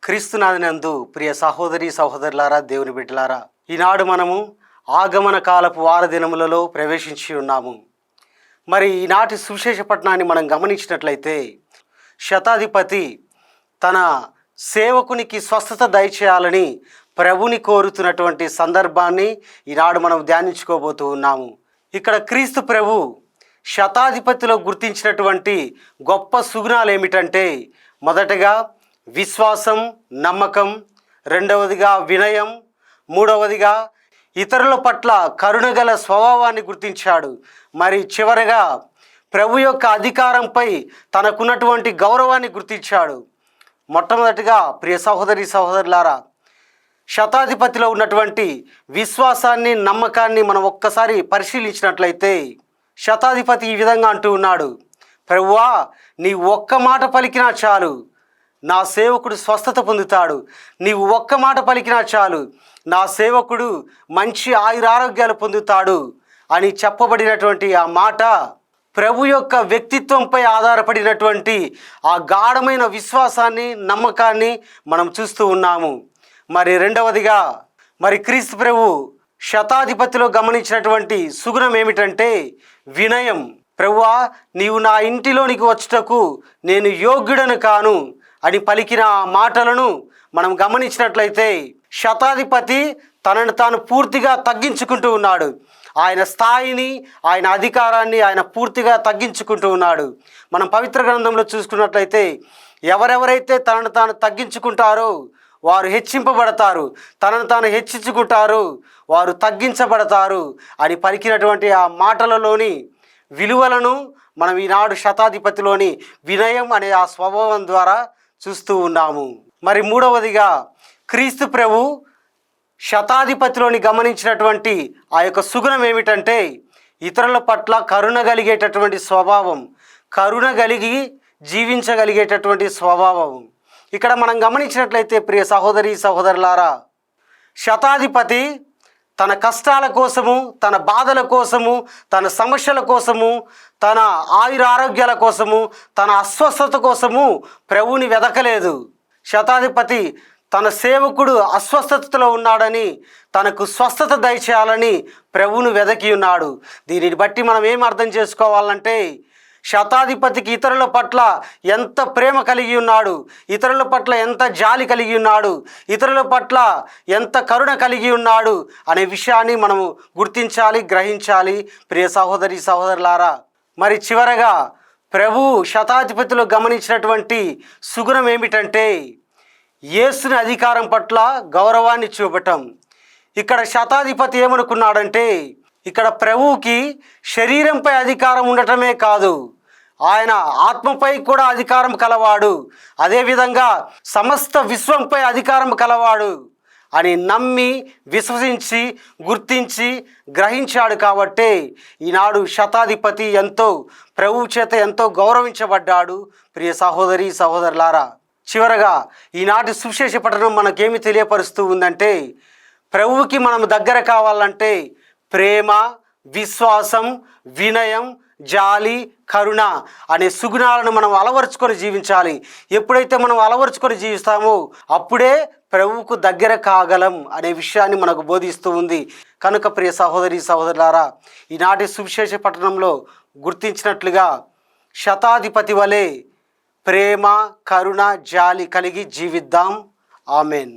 క్రీస్తునాథినందు ప్రియ సహోదరి సహోదరులారా, దేవుని బిడ్డలారా, ఈనాడు మనము ఆగమన కాలపు వారదినములలో ప్రవేశించి ఉన్నాము. మరి ఈనాటి సువిశేష పట్టణాన్ని మనం గమనించినట్లయితే శతాధిపతి తన సేవకునికి స్వస్థత దయచేయాలని ప్రభుని కోరుతున్నటువంటి సందర్భాన్ని ఈనాడు మనం ధ్యానించుకోబోతూ ఉన్నాము. ఇక్కడ క్రీస్తు ప్రభు శతాధిపతిలో గుర్తించినటువంటి గొప్ప సుగుణాలు ఏమిటంటే, మొదటగా విశ్వాసం, నమ్మకం, రెండవదిగా వినయం, మూడవదిగా ఇతరుల పట్ల కరుణగల స్వభావాన్ని గుర్తించాడు. మరి చివరగా ప్రభు యొక్క అధికారంపై తనకున్నటువంటి గౌరవాన్ని గుర్తించాడు. మొట్టమొదటిగా ప్రియ సహోదరి సహోదరులారా, శతాధిపతిలో ఉన్నటువంటి విశ్వాసాన్ని, నమ్మకాన్ని మనం ఒక్కసారి పరిశీలించినట్లయితే శతాధిపతి ఈ విధంగా అంటూ ఉన్నాడు, ప్రభువా, నీ ఒక్క మాట పలికినా చాలు, నా సేవకుడు స్వస్థత పొందుతాడు. నీవు ఒక్క మాట పలికినా చాలు, నా సేవకుడు మంచి ఆయురారోగ్యాలు పొందుతాడు అని చెప్పబడినటువంటి ఆ మాట ప్రభు యొక్క వ్యక్తిత్వంపై ఆధారపడినటువంటి ఆ గాఢమైన విశ్వాసాన్ని, నమ్మకాన్ని మనం చూస్తూ ఉన్నాము. మరి రెండవదిగా క్రీస్తు ప్రభు శతాధిపతిలో గమనించినటువంటి సుగుణం ఏమిటంటే వినయం. ప్రభువా, నీవు నా ఇంటిలోనికి వచ్చుటకు నేను యోగ్యుడను కాను అని పలికిన ఆ మాటలను మనం గమనించినట్లయితే శతాధిపతి తనను తాను పూర్తిగా తగ్గించుకుంటూ ఉన్నాడు. ఆయన స్థాయిని, ఆయన అధికారాన్ని ఆయన పూర్తిగా తగ్గించుకుంటూ ఉన్నాడు. మనం పవిత్ర గ్రంథంలో చూసుకున్నట్లయితే ఎవరెవరైతే తనను తాను తగ్గించుకుంటారో వారు హెచ్చింపబడతారు, తనను తాను హెచ్చించుకుంటారు వారు తగ్గించబడతారు అని పలికినటువంటి ఆ మాటలలోని విలువలను మనం ఈనాడు శతాధిపతిలోని వినయం అనే ఆ స్వభావం ద్వారా చూస్తూ ఉన్నాము. మరి మూడవదిగా క్రీస్తు ప్రభు శతాధిపతిలోని గమనించినటువంటి ఆ యొక్క సుగుణం ఏమిటంటే ఇతరుల పట్ల కరుణ కలిగేటటువంటి స్వభావం, కరుణ కలిగి జీవించగలిగేటటువంటి స్వభావం. ఇక్కడ మనం గమనించినట్లయితే ప్రియ సహోదరి సహోదరులారా, శతాధిపతి తన కష్టాల కోసము, తన బాధల కోసము, తన సమస్యల కోసము, తన ఆయురారోగ్యాల కోసము, తన అస్వస్థత కోసము ప్రభువుని వెదకలేదు. శతాధిపతి తన సేవకుడు అస్వస్థతలో ఉన్నాడని, తనకు స్వస్థత దయచేయాలని ప్రభువును వెదకి ఉన్నాడు. దీనిని బట్టి మనం ఏం అర్థం చేసుకోవాలంటే శతాధిపతికి ఇతరుల పట్ల ఎంత ప్రేమ కలిగి ఉన్నాడు, ఇతరుల పట్ల ఎంత జాలి కలిగి ఉన్నాడు, ఇతరుల పట్ల ఎంత కరుణ కలిగి ఉన్నాడు అనే విషయాన్ని మనము గుర్తించాలి, గ్రహించాలి ప్రియ సహోదరి సహోదరులారా. మరి చివరగా ప్రభు శతాధిపతిలో గమనించినటువంటి సుగుణం ఏమిటంటే యేసుని అధికారం పట్ల గౌరవాన్ని చూపటం. ఇక్కడ శతాధిపతి ఏమనుకున్నాడంటే ఇక్కడ ప్రభువుకి శరీరంపై అధికారం ఉండటమే కాదు, ఆయన ఆత్మపై కూడా అధికారం కలవాడు, అదేవిధంగా సమస్త విశ్వంపై అధికారం కలవాడు అని నమ్మి, విశ్వసించి, గుర్తించి, గ్రహించాడు. కాబట్టే ఈనాడు శతాధిపతి ఎంతో ప్రభువు చేత ఎంతో గౌరవించబడ్డాడు. ప్రియ సహోదరి సహోదరులారా, చివరగా ఈనాటి సువిశేష పఠనం మనకేమి తెలియపరుస్తూ ఉందంటే ప్రభువుకి మనం దగ్గర కావాలంటే ప్రేమ, విశ్వాసం, వినయం, జాలి, కరుణ అనే సుగుణాలను మనం అలవరుచుకొని జీవించాలి. ఎప్పుడైతే మనం అలవరుచుకొని జీవిస్తామో అప్పుడే ప్రభువుకు దగ్గర కాగలం అనే విషయాన్ని మనకు బోధిస్తూ ఉంది. కనుక ప్రియ సహోదరి సహోదరులారా, ఈనాటి సువిశేష పట్టణంలో గుర్తించినట్లుగా శతాధిపతి వలె ప్రేమ, కరుణ, జాలి కలిగి జీవిద్దాం. ఆమెన్.